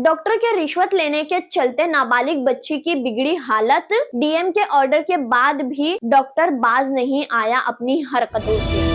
Doctor के रिश्वत लेने के चलते नाबालिग बच्ची की बिगड़ी हालत। डीएम के ऑर्डर के बाद भी डॉक्टर बाज नहीं आया अपनी हरकतों से।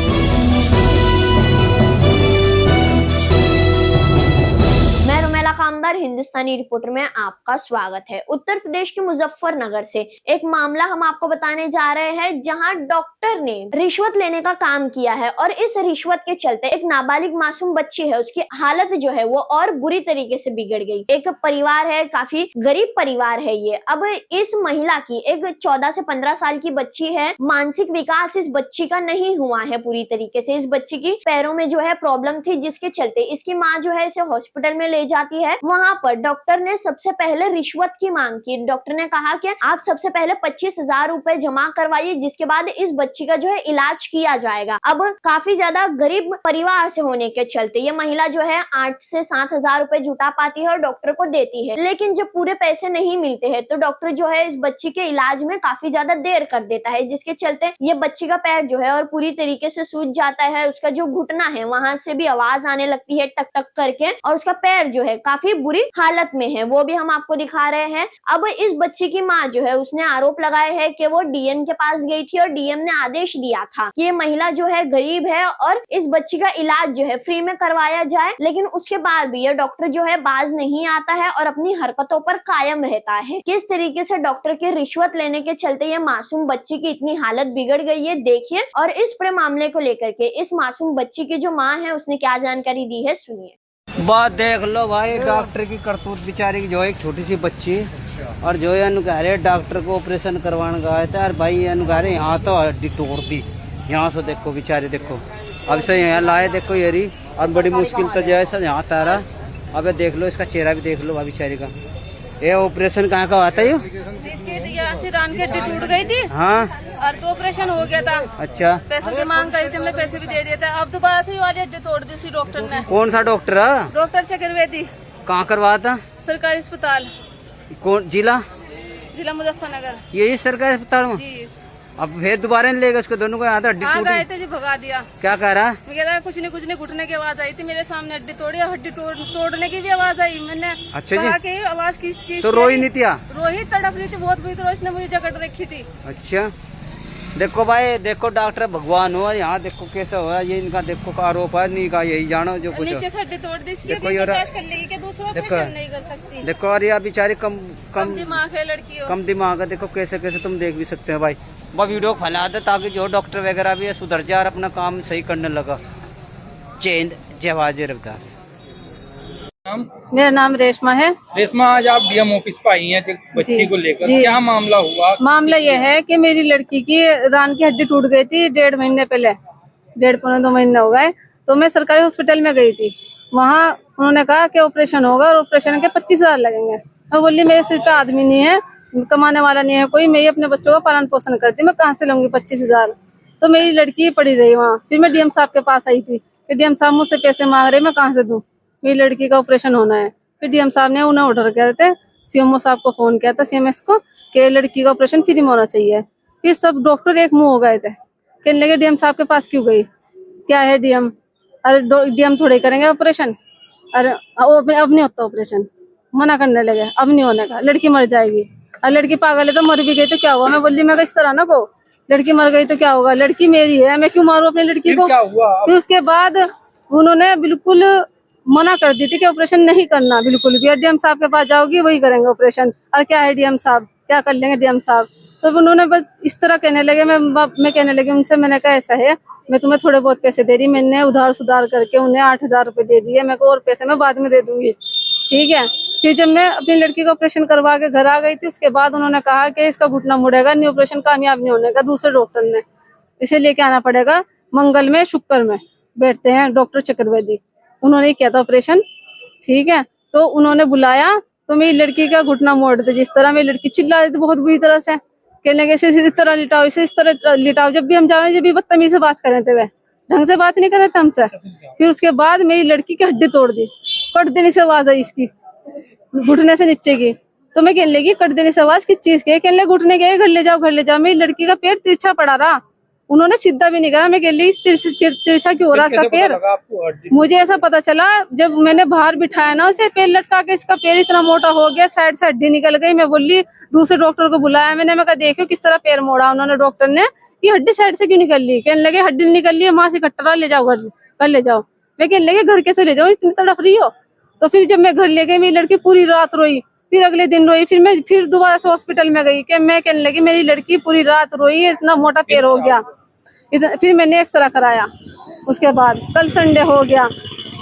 मैं रुमेला कामदार हिंदुस्तानी रिपोर्टर में आपका स्वागत है। उत्तर प्रदेश के मुजफ्फरनगर से एक मामला हम आपको बताने जा रहे हैं, जहां डॉक्टर ने रिश्वत लेने का काम किया है और इस रिश्वत के चलते एक नाबालिग मासूम बच्ची है, उसकी हालत जो है वो और बुरी तरीके से बिगड़ गई। एक परिवार है, काफी गरीब परिवार है ये। अब इस महिला की एक 14 से 15 साल की बच्ची है। मानसिक विकास इस बच्ची का नहीं हुआ है पूरी तरीके से। इस बच्ची की पैरों में जो है प्रॉब्लम थी, जिसके चलते इसकी माँ जो है इसे हॉस्पिटल में ले जाती है। वहां पर डॉक्टर ने सबसे पहले रिश्वत की मांग की। डॉक्टर ने कहा कि आप सबसे पहले 25,000 रुपए जमा करवाइए, जिसके बाद इस बच्ची का जो है इलाज किया जाएगा। अब काफी ज्यादा गरीब परिवार से होने के चलते ये महिला जो है 8 से 7,000 रुपए जुटा पाती है और डॉक्टर को देती है। लेकिन जब पूरे पैसे नहीं मिलते हैं तो डॉक्टर जो है इस बच्ची के इलाज में काफी ज्यादा देर कर देता है, जिसके चलते ये बच्ची का पैर जो है और पूरी तरीके से सूज जाता है। उसका जो घुटना है वहां से भी आवाज आने लगती है टक टक करके, और उसका पैर जो है काफी बुरी हालत में है, वो भी हम आपको दिखा रहे हैं। अब इस बच्ची की माँ जो है उसने आरोप लगाए है कि वो डीएम के पास गई थी और डीएम ने आदेश दिया था कि ये महिला जो है गरीब है और इस बच्ची का इलाज जो है फ्री में करवाया जाए। लेकिन उसके बाद भी ये डॉक्टर जो है बाज नहीं आता है और अपनी हरकतों पर कायम रहता है। किस तरीके से डॉक्टर की रिश्वत लेने के चलते ये मासूम बच्ची की इतनी हालत बिगड़ गई है, देखिए। और इस पूरे मामले को लेकर के इस मासूम बच्ची की जो माँ है उसने क्या जानकारी दी है, सुनिए। बात देख लो भाई, डॉक्टर की करतूत बेचारी की, जो एक छोटी सी बच्ची और जो ये कह रहे डॉक्टर को ऑपरेशन करवाने गया था, और भाई ये कह रहे यहाँ तो हड्डी तोड़ दी, यहाँ से देखो बेचारी, देखो अब से यहाँ लाए, देखो ये रही। अब बड़ी मुश्किल तो जैसा यहाँ तारा। अब देख लो इसका चेहरा भी देख लो भाई बेचारी का। ये ऑपरेशन कहाँ का आता है? हड्डी टूट गई थी। हाँ, और तो ऑपरेशन हो गया था। अच्छा, पैसों की मांग करी थी, हमने पैसे भी दे दिए थे। अब दोबारा से वाली हड्डी तोड़ दी थी डॉक्टर ने। कौन सा डॉक्टर है? डॉक्टर चक्रवर्ती। कहाँ करवाया था? सरकारी अस्पताल। कौन जिला? जिला मुजफ्फरनगर। यही सरकारी अस्पताल में? जी। अब फिर दोबारा नहीं लेगा उसको, दोनों को यहाँ हड्डी हाँ गए टूटी। थे जी, भगा दिया। क्या कह रहा? मैं कह रहा कुछ नहीं घुटने की आवाज आई थी मेरे सामने, हड्डी तोड़ी, हड्डी तोड़ने की भी आवाज आई। मैंने अच्छा कहा जी, कि आवाज किस चीज तो रोई नहीं थी? रोही तड़प रही थी बहुत बुरी तरह, इसने मुझे जकड़ रखी थी। अच्छा, देखो भाई, देखो डॉक्टर भगवान हो, और यहाँ देखो कैसा हुआ ये इनका, देखो का आरोप है, नहीं का यही जानो जो कुछ। नीचे से हड्डी तोड़ दी इसकी, देखो अभी ये बर्दाश्त कर लेगी कि दूसरा ऑपरेशन नहीं कर सकती। देखो, और ये बेचारी कम दिमाग है लड़की हो। कम दिमाग है, देखो कैसे कैसे तुम देख भी सकते हो भाई। वो वीडियो फैला दे ताकि जो डॉक्टर वगैरह भी है सुधर जाए और अपना काम सही करने लगा। जवाज रविदास। मेरा नाम रेशमा है। रेशमा, आज आप डीएम ऑफिस पर आई हैं बच्ची को लेकर, जी। क्या मामला हुआ? मामला ये है कि मेरी लड़की की रान की हड्डी टूट गई थी 1.5 महीने पहले, 1.5-2 महीने हो गए। तो मैं सरकारी हॉस्पिटल में गई थी। वहाँ उन्होंने कहा कि ऑपरेशन होगा और ऑपरेशन के 25,000 लगेंगे। मैं बोली मेरे सिर पे आदमी नहीं है, कमाने वाला नहीं है कोई, मैं ही अपने बच्चों का पालन पोषण करती, मैं कहाँ से लूंगी 25,000? तो मेरी लड़की पड़ी रही वहाँ। फिर मैं डीएम साहब के पास आई थी, फिर डीएम साहब मुझसे पैसे मांग रहे, मैं कहाँ से दूं? मेरी लड़की का ऑपरेशन होना है। फिर डीएम साहब ने उन्हें ऑर्डर किया थे, सीएमओ साहब को फोन किया था, सीएमएस को, कि लड़की का ऑपरेशन फ्री में होना चाहिए। फिर सब डॉक्टर एक मुंह हो गए थे, कहने लगे डीएम साहब के पास क्यों गई, क्या है डीएम? अरे डीएम थोड़े करेंगे ऑपरेशन, अरे अब नहीं होता ऑपरेशन, मना करने लगे, अब नहीं होने का, लड़की मर जाएगी। और लड़की पागल है तो मर भी गई तो क्या हुआ? मैं बोली मैं इस तरह ना को, लड़की मर गई तो क्या होगा, लड़की मेरी है, मैं क्यों मारूं अपनी लड़की को? क्या हुआ? फिर उसके बाद उन्होंने बिल्कुल मना कर दी थी कि ऑपरेशन नहीं करना बिल्कुल भी। डीएम साहब के पास जाओगी वही करेंगे ऑपरेशन। और क्या है डीएम साहब, क्या कर लेंगे डीएम साहब? तो उन्होंने बस इस तरह कहने लगे। मैं कहने लगी उनसे, मैंने कहा ऐसा है, मैं तुम्हें थोड़े बहुत पैसे दे रही, मैंने उधार सुधार करके उन्हें 8,000 रुपए दे दिए, मैं को और पैसे मैं बाद में दे दूंगी, ठीक है। फिर जब मैं अपनी लड़की का ऑपरेशन करवा के घर आ गई थी, उसके बाद उन्होंने कहा कि इसका घुटना मुड़ेगा, नहीं ऑपरेशन कामयाब नहीं होने का, दूसरे डॉक्टर ने इसे लेके आना पड़ेगा। मंगल में शुक्र में बैठते हैं डॉक्टर चक्रवर्ती, उन्होंने किया था ऑपरेशन, ठीक है। तो उन्होंने बुलाया तो मेरी लड़की का घुटना मोड़ दे, जिस तरह मेरी लड़की चिल्ला रही थी बहुत बुरी तरह से, कहने लगे इसे इस तरह लिटाओ, इसे इस तरह लिटाओ। जब भी हम जाए, जब भी बदतमीजी से बात कर रहे थे, वह ढंग से बात नहीं कर रहे थे हमसे। फिर उसके बाद मेरी लड़की की हड्डी तोड़ दी, कट देने से आवाज आई इसकी, घुटने से नीचे की। तो मैं कहने लगी कट देने से आवाज किस चीज की? कहने लगे घुटने के, घर ले जाओ घर ले जाओ। मेरी लड़की का पेट तिरछा पड़ा रहा, उन्होंने सीधा भी नहीं करा। मैं कह ली तिरछा क्यों हो रहा कैसे इसका पता पैर। लगा आपको हड्डी? मुझे ऐसा पता चला जब मैंने बाहर बिठाया ना उसे, पैर लटका के, इसका पैर इतना मोटा हो गया, साइड से हड्डी निकल गई। मैं बोली, दूसरे डॉक्टर को बुलाया मैंने, मैं कहा देखो किस तरह पैर मोड़ा। उन्होंने, डॉक्टर ने, कि हड्डी साइड से क्यों निकल ली। कहने लगे हड्डी निकल ली है, वहां से कटरा ले जाओ, घर ले जाओ। मैं कहने लगे घर कैसे ले जाओ, इतनी तड़फ रही हो। तो फिर जब मैं घर ले गई, मेरी लड़की पूरी रात रोई, फिर अगले दिन रोई, फिर मैं फिर दोबारा से हॉस्पिटल में गई कि मैं कहने लगी मेरी लड़की पूरी रात रोई, इतना मोटा पैर हो गया। फिर मैंने एक्सरा कराया। उसके बाद कल संडे हो गया,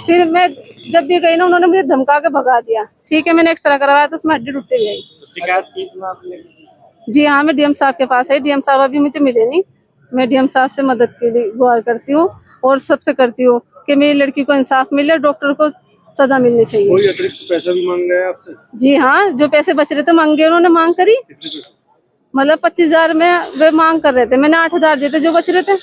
फिर मैं जब भी गई ना, उन्होंने मुझे धमका के भगा दिया। ठीक है, मैंने एक्सरा करवाया तो उसमें हड्डी टूट गई। शिकायत की थी आपने? जी हाँ, मैं डीएम साहब के पास है। डीएम साहब अभी मुझे मिले नहीं। मैं डीएम साहब से मदद के लिए गुहार करती हूँ और सबसे करती हूँ कि मेरी लड़की को इंसाफ मिले, डॉक्टर को सजा मिलनी चाहिए। कोई अतिरिक्त पैसा भी मांग रहा है आपसे? जी हाँ, जो पैसे बच रहे थे मांगे, उन्होंने मांग करी। मतलब 25,000 में वे मांग कर रहे थे, मैंने 8,000 दिए थे जो बच रहे थे।